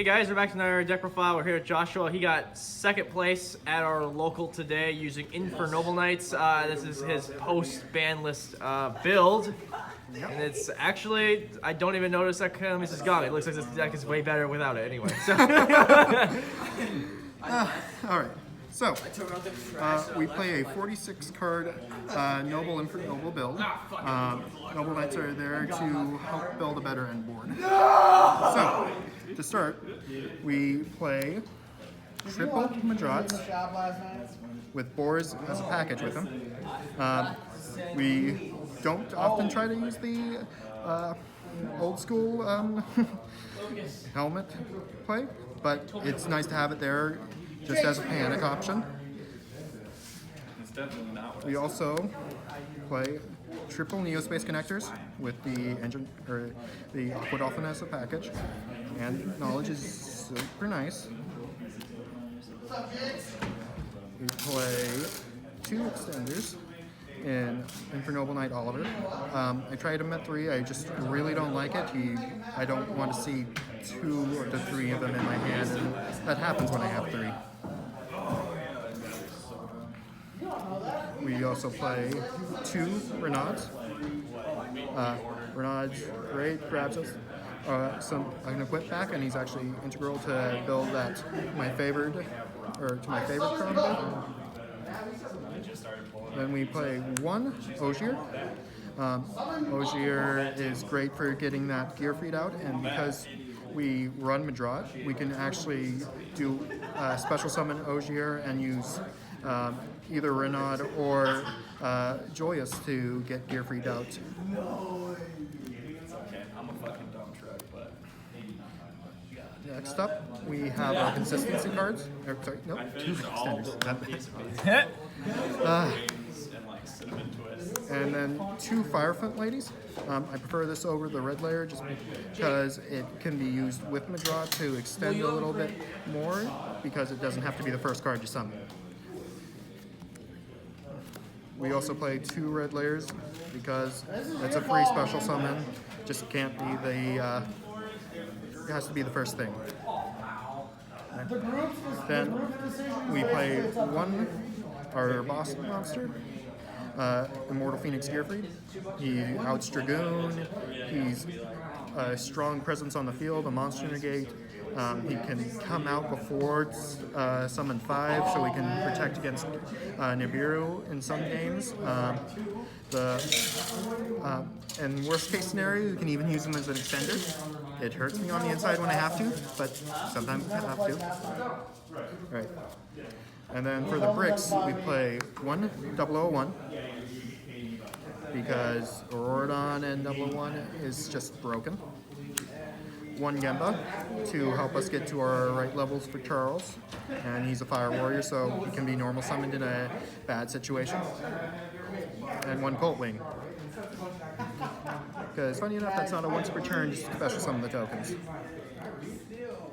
Hey guys, we're back to another deck profile. We're here with Joshua. He got second place at our local today using Infernoble Knights. This is his post-ban list build. And it's actually, I don't even notice that Kami's is gone. It looks like this deck is way better without it anyway. So. Alright, so we play a 46 card Infernoble build. Noble Knights are there to help build a better end board. So, to start, we play triple Madrats with Boars as a package with them. We don't often try to use the old school helmet play, but it's nice to have it there just as a panic option. It's definitely not what We also play triple Neospace connectors with the engine or the Aqua Dolphin as a package, and knowledge is super nice. We play two extenders in Infernoble Knight Oliver. I tried him at 3. I just really don't like it. I don't want to see 2 or 3 of them in my hand, and that happens when I have 3. We also play 2 Renauds. Renaud's great, grabs us an equip back, and he's actually integral to build that to my favorite card build. Then we play 1 Ogier. Ogier is great for getting that gear feed out, and because we run Madrat, we can actually do special summon Ogier and use either Renaud or Joyous to get gear feed out. it's okay. I'm a fucking dumb truck, but Next up, we have our consistency cards. Sorry, nope, 2 extenders. and like cinnamon twist. And then 2 Fireflint Ladies. I prefer this over the red layer just because it can be used with Madrat to extend a little bit more, because it doesn't have to be the first card you summon. We also play 2 red layers because it's a free special summon. Just can't be the, it has to be the first thing. Then we play 1 our boss monster, Immortal Phoenix Gearfried. He outs Dragoon. He's a strong presence on the field, a monster negate. He can come out before summon 5, so he can protect against Nibiru in some games. In worst case scenario, you can even use him as an extender. It hurts me on the inside when I have to, but sometimes I have to. Right. And then for the bricks, we play 1 001 because Auroradon and 001 is just broken. 1 Gemba to help us get to our right levels for Charles, and he's a fire warrior, so he can be normal summoned in a bad situation. And 1 Colt Wing, because funny enough, that's not a once per turn, just special summon the tokens.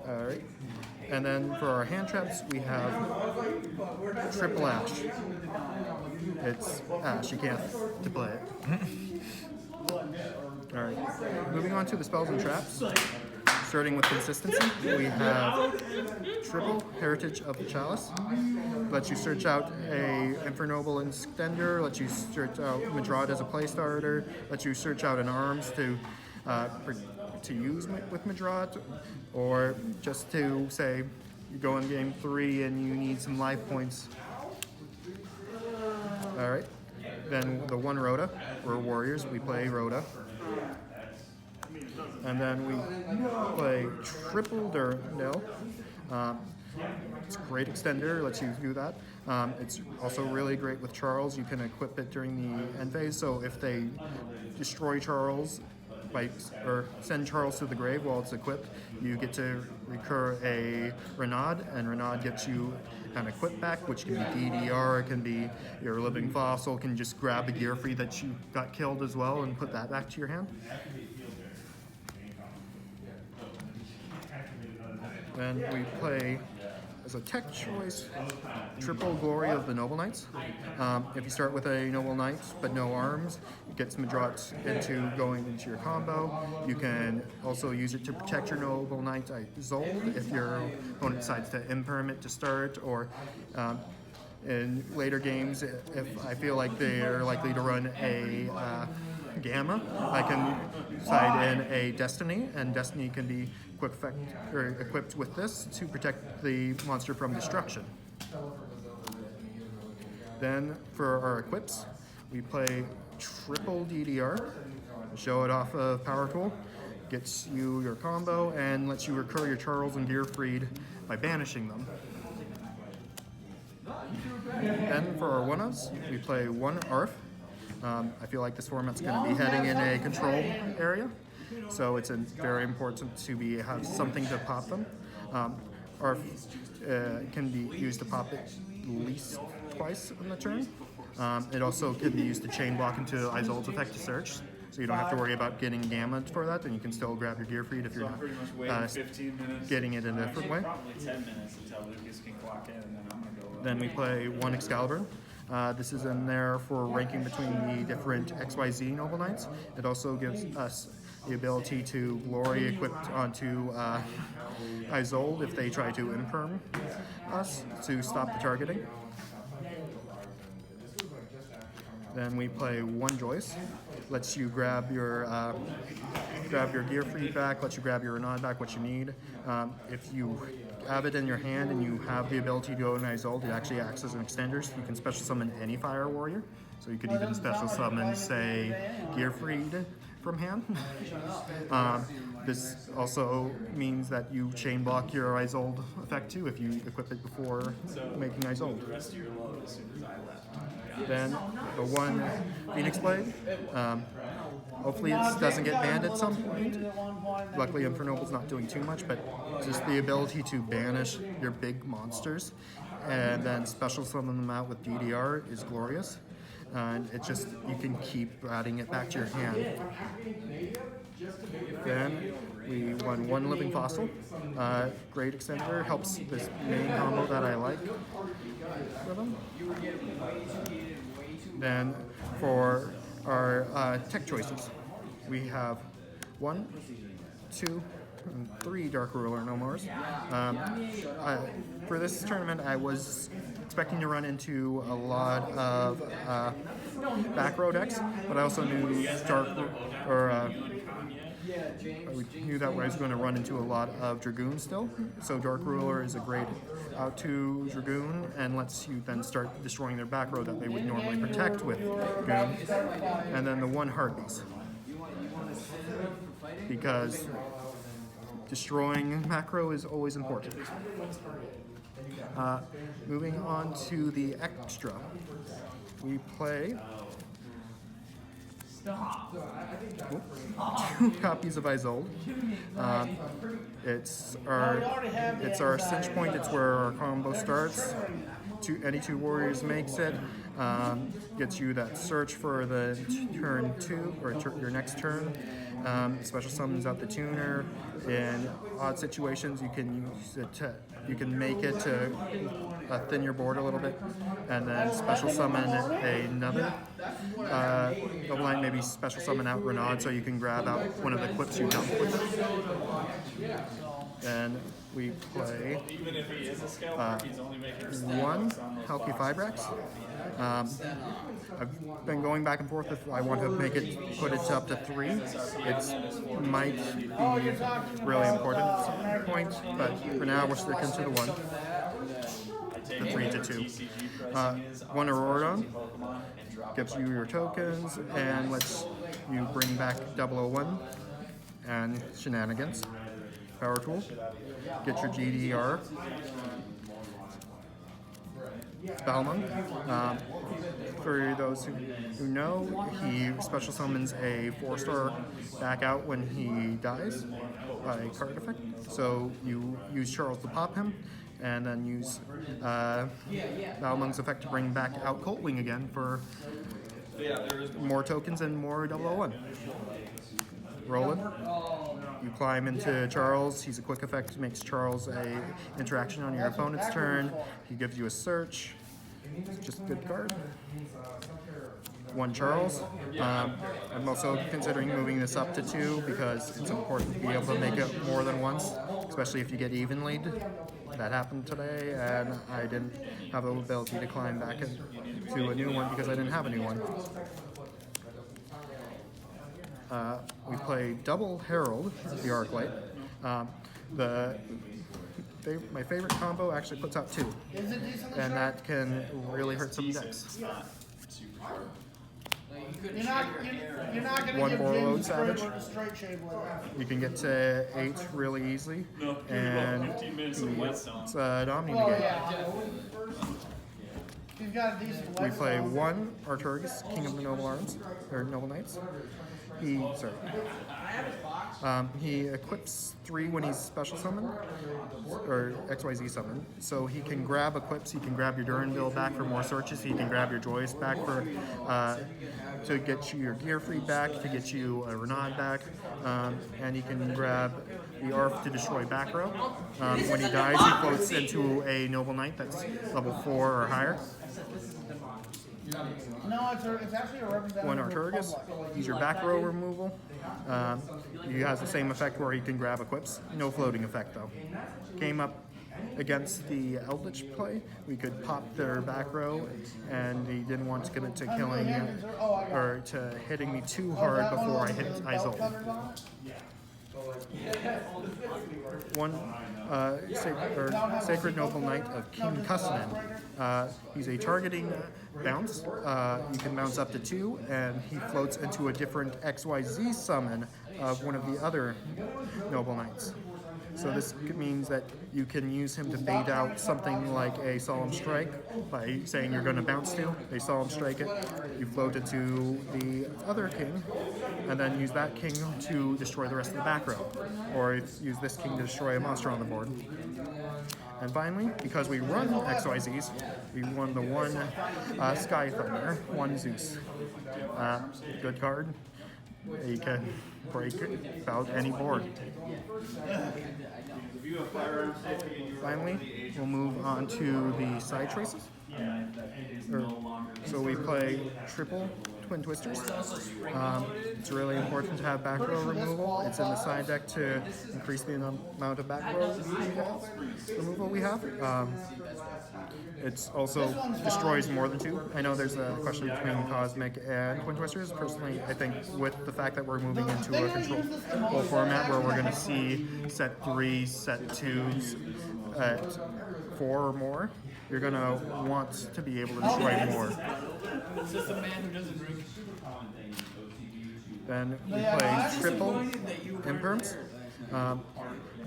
Alright, and then for our hand traps, we have triple Ash. It's Ash, you can't to play it. Alright, moving on to the spells and traps. Starting with consistency, we have triple Heritage of the Chalice. Lets you search out a Infernoble Extender, lets you search out Madrat as a play starter, lets you search out an Arms to use with Madrat, or just to say you go in game 3 and you need some life points. Alright, then the 1 Rhoda. We're warriors, we play Rhoda. And then we play triple Durandal. It's a great extender, lets you do that. It's also really great with Charles. You can equip it during the end phase, so if they destroy Charles or send Charles to the grave while it's equipped, you get to recur a Renaud, and Renaud gets you an equip back, which can be DDR, it can be your living fossil, can just grab the gear free that you got killed as well and put that back to your hand. Then we play as a tech choice, triple glory of the Noble Knights. If you start with a Noble Knight but no arms, it gets Madrat into going into your combo. You can also use it to protect your Noble Knight Isolde if your opponent decides to imperm it to start, or in later games, if I feel like they're likely to run a Gamma, I can side in a Destiny, and Destiny can be equipped with this to protect the monster from destruction. Then for our equips, we play triple DDR, show it off of Power Tool, gets you your combo, and lets you recur your Charles and Gearfried by banishing them. Then for our one-offs, we play one ARF. I feel like this format's going to be heading in a control area, so it's very important to have something to pop them. ARF can be used to pop it at least twice in the turn. It also can be used to chain block into Isolde's effect to search, so you don't have to worry about getting Gamma for that, and you can still grab your Gearfried if you're not 15 minutes. getting it in a different way. Probably 10 minutes until Lucas can clock in, and then I'm going to go. Then we play one Excalibur. This is in there for ranking between the different XYZ Noble Knights. It also gives us the ability to glory equipped onto Isolde if they try to imperm us to stop the targeting. Then we play one Joyce. Lets you grab your Gearfried back, lets you grab your Renaud back, what you need. If you have it in your hand and you have the ability to go in Isolde, it actually acts as an extender, so you can special summon any fire warrior. So you could even special summon, say, Gearfried from hand. This also means that you chain block your Isolde effect too if you equip it before making Isolde. Then the one Phoenix Blade. Hopefully it doesn't get banned at some point. Luckily Infernoble's not doing too much, but just the ability to banish your big monsters and then special summon them out with DDR is glorious. And it just, you can keep adding it back to your hand. Then we won one Living Fossil. Great extender, helps this main combo that I like with them. Then for our tech choices, we have 1, 2, and 3 Dark Ruler No Mores. For this tournament, I was expecting to run into a lot of back row decks, but I also knew we knew that I was going to run into a lot of Dragoon still. So Dark Ruler is a great out to Dragoon and lets you then start destroying their back row that they would normally protect with Dragoon. And then the one Heartbeast, because destroying macro is always important. Moving on to the extra, we play 2 copies of Isolde. It's our cinch point. It's where our combo starts. Any 2 warriors makes it. Gets you that search for the turn 2 or your next turn. Special summons out the tuner. In odd situations, you can use it to, you can make it to thin your board a little bit, and then special summon another Noble Knight, maybe special summon out Renaud so you can grab out one of the equips you dump with it. Then we play Even if he is a Excalibur, he's only making 1 Halki Fibrax. I've been going back and forth if I want to put it up to 3. It might be really important at some point, but for now we're sticking to the 1. The 3 to 2. 1 Auroradon gives you your tokens and lets you bring back 001 and Shenanigans. Power Tool. Get your GDR. Balmung. For those who know, he special summons a 4-star back out when he dies by card effect. So you use Charles to pop him, and then use Balmung's effect to bring back out Coltwing again for more tokens and more 001. Roland. You climb into Charles. He's a quick effect, makes Charles a interaction on your opponent's turn. He gives you a search. It's just a good card. 1 Charles. I'm also considering moving this up to 2 because it's important to be able to make it more than once, especially if you get even lead. That happened today, and I didn't have the ability to climb back into a new one because I didn't have a new one. We play double Herald, the Arclight. My favorite combo actually puts out 2, and that can really hurt some decks. You're not gonna 1 give Warlord Jimmy Savage. Scribbler a straight shave like that. You can get to 8 really easily, and 15 minutes of Whetstone. it's an Omni Oh negate. yeah. He's got a decent We leg. play 1 Arturgus, King of the Noble Arms, or Noble Knights. He equips 3 when he's special summoned, or XYZ summoned. So he can grab equips, he can grab your Durandal back for more searches, he can grab your Joyous back for to get you your Gear Free back, to get you a Renaud back, and he can grab the ARF to destroy back row. When he dies, he floats into a Noble Knight that's level 4 or higher. No, it's actually a representative. 1 Arturgus. He's your back row removal. He has the same effect where he can grab equips. No floating effect though. Came up against the Eldritch play. We could pop their back row, and he didn't want to commit to killing or to hitting me too hard before I hit Isolt. 1 Sacred Noble Knight of King Cussinen. He's a targeting bounce. You can bounce up to 2, and he floats into a different XYZ summon of one of the other Noble Knights. So this means that you can use him to bait out something like a Solemn Strike by saying you're going to bounce to. They Solemn Strike it, you float it to the other king, and then use that king to destroy the rest of the back row. Or use this king to destroy a monster on the board. And finally, because we run XYZs, we won the 1 Sky Thunder, 1 Zeus. Good card. You can break about any board. Finally, we'll move on to the side choices. So we play triple Twin Twisters. It's really important to have back row removal. It's in the side deck to increase the amount of back row removal we have. It also destroys more than 2. I know there's a question between Cosmic and Twin Twisters. Personally, I think with the fact that we're moving into a control format where we're going to see set 3, set 2s at 4 or more, you're going to want to be able to destroy more. It's just a man who doesn't drink. Then we play triple Imperms.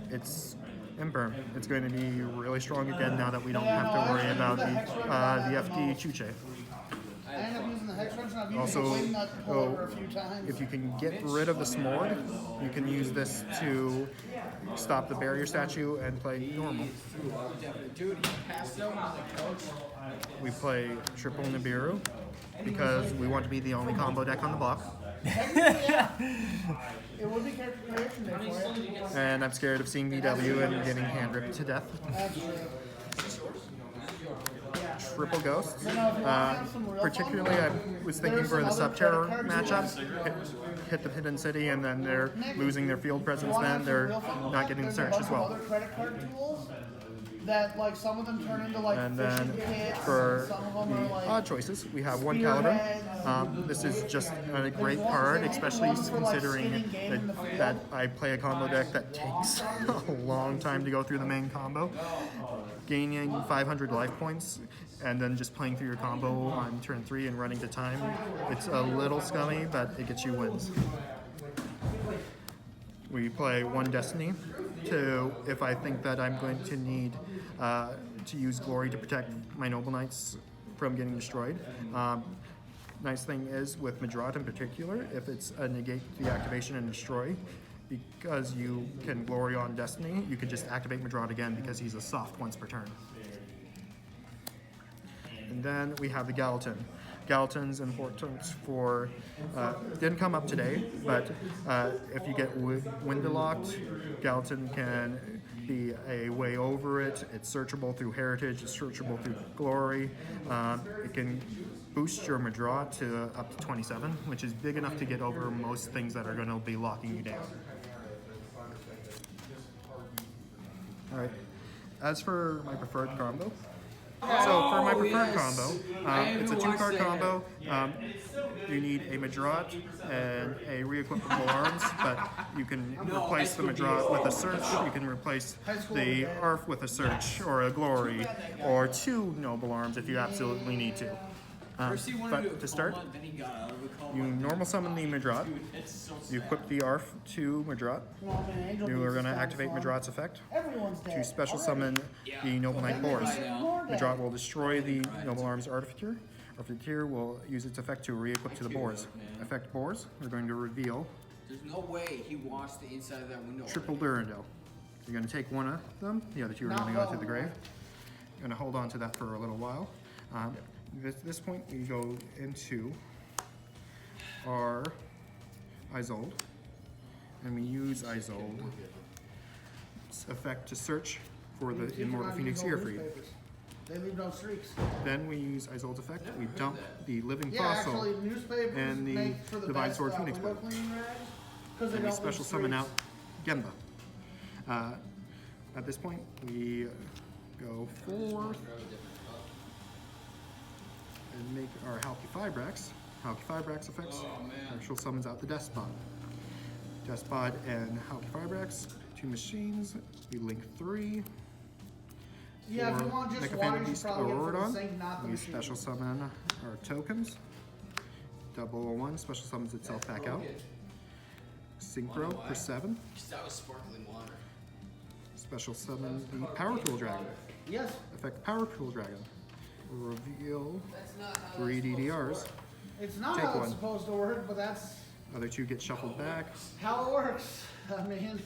It's Imperm. It's going to be really strong again now that we don't have to worry about the FD Chuche. I end up using the hex wrench, and I've used Also, the wing nut to pull over a few times. if you can get rid of the Smord, you can use this to stop the barrier statue and play normal. Dude, he passed out on the couch. We play triple Nibiru because we want to be the only combo deck on the block. It would be character creation day for you. And I'm scared of seeing VW and getting hand ripped to death. That's true. Triple Ghosts. Particularly, I was thinking for the Subterror matchup, hit the Hidden City, and then they're losing their field presence. Then they're not getting the search as well. Other credit card tools that like some of them turn into like And fishing then kits, for some of them the are like odd choices, we have 1 Caliber. This is just a great card, especially considering that I play a combo deck that takes a long time to go through the main combo. Gaining 500 life points and then just playing through your combo on turn 3 and running to time. It's a little scummy, but it gets you wins. We play 1 Destiny to, if I think that I'm going to need to use Glory to protect my Noble Knights from getting destroyed. Nice thing is with Madrat in particular, if it's a negate the activation and destroy, because you can Glory on Destiny, you can just activate Madrat again because he's a soft once per turn. And then we have the Gallatin. Gallatin's importance for didn't come up today, but if you get Windelocked, Gallatin can be a way over it. It's searchable through Heritage, it's searchable through Glory. It can boost your Madra to up to 27, which is big enough to get over most things that are going to be locking you down. Alright, as for my preferred combo, so for my preferred combo, it's a 2-card combo. You need a Madrat and a re-equipable arms, but you can replace the Madrat with a search, you can replace the Arf with a search, or a Glory, or 2 Noble Arms if you absolutely need to. But to start, you normal summon the Madrat, you equip the Arf to Madrat, you are going to activate Madrat's effect to special summon the Noble Knight Boars. Madrat will destroy the Noble Arms Artificer. Artificer will use its effect to re-equip to the Boars. Effect Boars, we're going to reveal There's no way he watched the inside of that window. Triple Durandal. You're going to take one of them, the other 2 are going to go to the grave. You're going to hold on to that for a little while. At this point, we go into our Isolde, and we use Isolde's effect to search for the Immortal Phoenix Earfree. They leave no streaks. Then we use Isolde's effect, we dump the Living Yeah, Fossil, actually, newspapers and the make for the Divine best, Sword Phoenix window Blade. cleaning rags, 'cause they and we don't special leave summon out streaks. Gemba. At this point, we go forth and make our Halqifibrax. Halqifibrax effects actual summons out the Despot. Despot and Halqifibrax, 2 machines. We link 3. Yeah, if you want just water, you should Beast probably get it for the Auroradon. sink, not the We machine. special summon our tokens. 001 special summons itself back out. Synchro for 7. That was sparkling water. Special summon the Power Tool Dragon. Yes. Effect Power Tool Dragon. Reveal 3 DDRs. It's not Take how one. it's supposed to work, but that's Other 2 get shuffled back. how it works. I mean,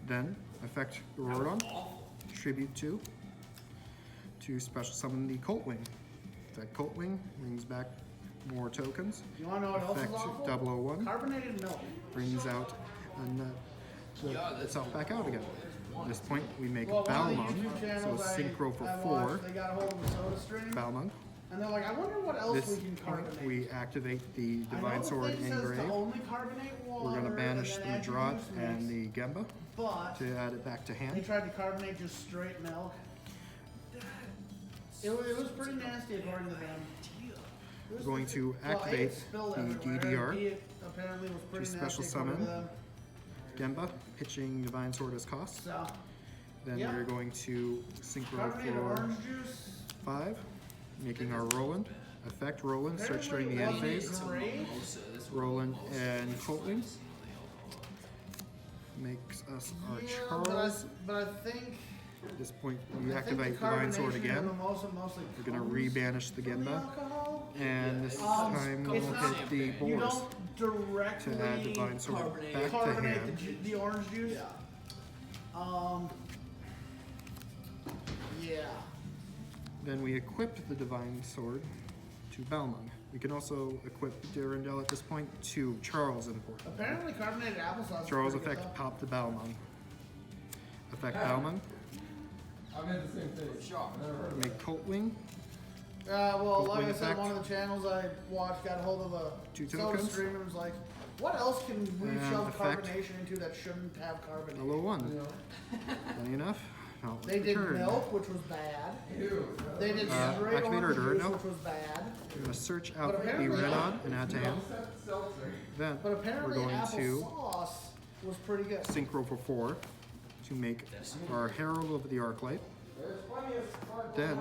Then effect Auroradon. Tribute 2. To special summon the Colt Wing. Effect Colt Wing brings back more tokens. you want to know what else is Effect awful? 001 Carbonated milk. brings out itself back out again. At this point, we make Well, one of the Balmung, YouTube so channels Synchro for I 4. watched, they got a hold of the soda stream, Balmung. and they're like, I wonder what else This we can point, carbonate. we activate the I know Divine the Sword thing says Engrave. to only carbonate water, We're going to banish the and then add your Madrat juice and mix, the Gemba but to add it back to they hand. tried to carbonate just straight milk. It was pretty nasty according to them. We're going to Well, activate it spilled the everywhere. DDR. It apparently was pretty to nasty special according to summon. them. Gemba, pitching Divine Sword as cost. So, Then yeah. we're going to Synchro carbonated for orange juice. 5, making our Roland. Effect Roland, search during the end Apparently phase. wasn't great. Roland and Coltwing. Makes us our Yeah, Charles. but I think At this point, we I think the activate Divine Sword carbonation again. in the mostly We're going to comes re-banish the from the Gemba. alcohol. And this Um, time we'll it's not- hit the You Boars don't directly to add Divine Sword back to carbonate hand. the orange juice. Yeah. Then we equip the Divine Sword to Balmung. We can also equip Durandal at this point to Charles Import. Apparently carbonated applesauce. is Charles pretty good, effect pop to Balmung. Effect Balmung. Make Coltwing. Well, like I Wing said, effect. one of the channels I watched got a hold of a 2 soda tokens. stream and was like, what else can we And shove effect. carbonation into that shouldn't have carbonation? Hello 1. Funny enough. Not They did return. milk, which was bad. They did straight activate our orange juice, Durandal. which was bad. We're going to search out But the apparently- Renaud and add to hand. Then But we're apparently going to applesauce was pretty good. Synchro for 4 to make our Herald of the Arclight. Then,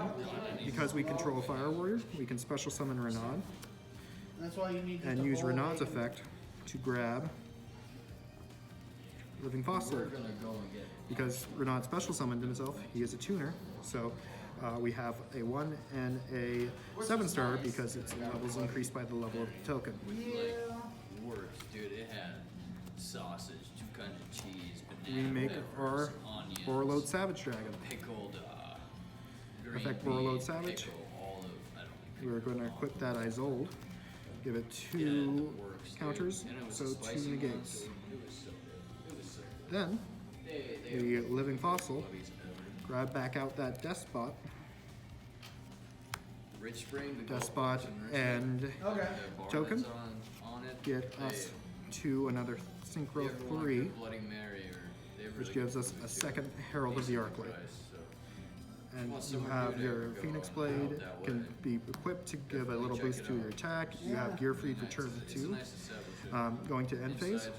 because we control a Fire Warrior, we can special summon Renaud And that's why you need and to use bowl Renaud's bacon. effect to grab Living Fossil. Because Renaud special summoned himself, he is a tuner, so we have a 1 and a 7-star because its levels increased by the level of the token. Yeah. Works, dude. It had sausage, 2 kinds of cheese, We banana make peppers, our onions, Borreload Savage Dragon. pickled green Effect bean, Borreload Savage. pickle, olive. I don't like we're going to equip that Isolde, give it 2 counters, so 2 negates. Then, the Living Fossil, grab back out that Despot, Despot and token, get us to another Synchro 3, which gives us a second Herald of the Arclight. And you have your Phoenix Blade, can be equipped to give a little boost to your attack. You have Gear Free for turn 2. Going to end phase,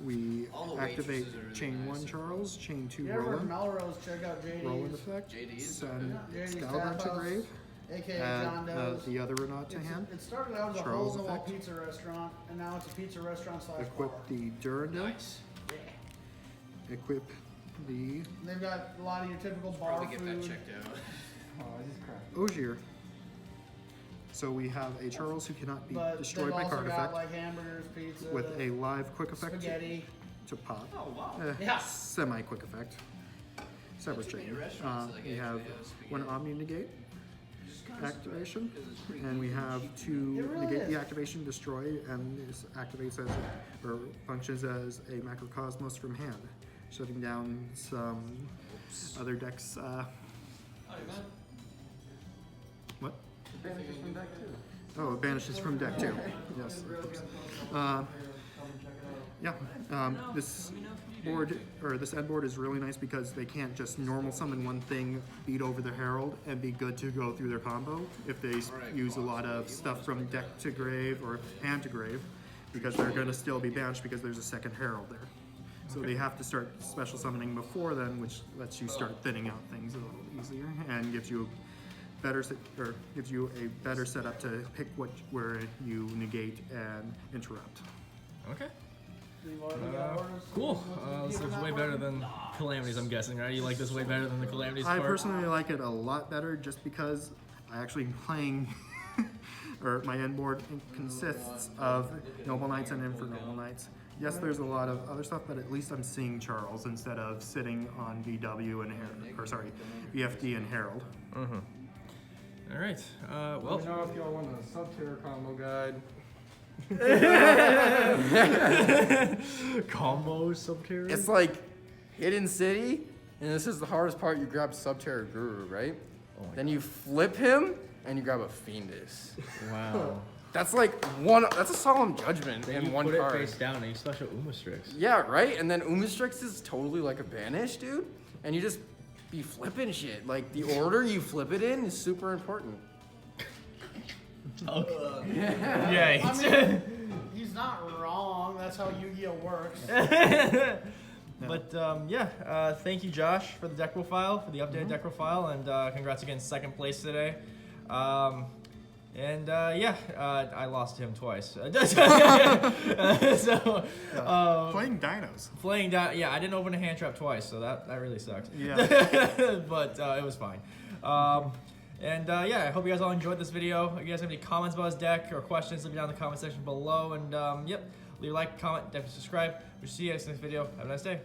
we activate Chain 1 Charles, Chain 2 Roland, Melrose, check out JD's. Roland effect, send JD's Excalibur to Tap House, grave, AKA add John Doe's. the other Renat to hand, It started out as a Charles hole-in-the-wall effect. pizza restaurant, and now it's a pizza restaurant / equip bar. the Durandal, equip the They've got a lot of your typical bar Probably get that food. checked out. Ogier. So we have a Charles who cannot be But destroyed they've by also card got effect like hamburgers, pizza, with a live quick effect spaghetti. to pop. Oh, wow. Yeah. Semi quick effect. Separate chain. We have one Omni negate activation, and we have 2 It really negate is. the activation, destroy, and this activates as or functions as a macrocosmos from hand, shutting down some other decks. What? Oh, it banishes from deck too. Yes, of course. Yeah, this board or this end board is really nice because they can't just normal summon one thing, beat over the Herald, and be good to go through their combo if they use a lot of stuff from deck to grave or hand to grave, because they're going to still be banished because there's a second Herald there. So they have to start special summoning before then, which lets you start thinning out things a little easier and gives you better a better setup to pick where you negate and interrupt. Okay. Orders? Cool. This looks way better than Calamities, I'm guessing, right? You like this way better than the Calamities I part? personally like it a lot better just because I actually am playing, or my end board consists of Noble Knights and Infernoble Knights. Yes, there's a lot of other stuff, but at least I'm seeing Charles instead of sitting on VW and VFD and Herald. Mm-hmm. All right. Let Well. me know if y'all want a sub-tier combo guide. Combo Subterranean? It's like Hidden City, and this is the hardest part. You grab Sub-Terra Guru, right? Oh my Then you flip him, and you grab a Fiendus. Wow. That's like that's a solemn judgment Then in you one put card. it face down and you special Umastrix. Yeah, right? And then Umastrix is totally like a banish, dude. And you just be flipping shit. Like, the order you flip it in is super important. Okay. I Yeah. mean, he's not wrong. That's how Yu-Gi-Oh works. But yeah, thank you, Josh, for the deck profile, for the updated deck profile, and congrats again, second place today. I lost to him twice. So, Playing dinos. playing down, yeah, I didn't open a hand trap twice, so that really sucked. Yeah. But it was fine. I hope you guys all enjoyed this video. If you guys have any comments about his deck or questions, leave it down in the comment section below. And leave a like, comment, definitely subscribe. We'll see you guys in the next video. Have a nice day.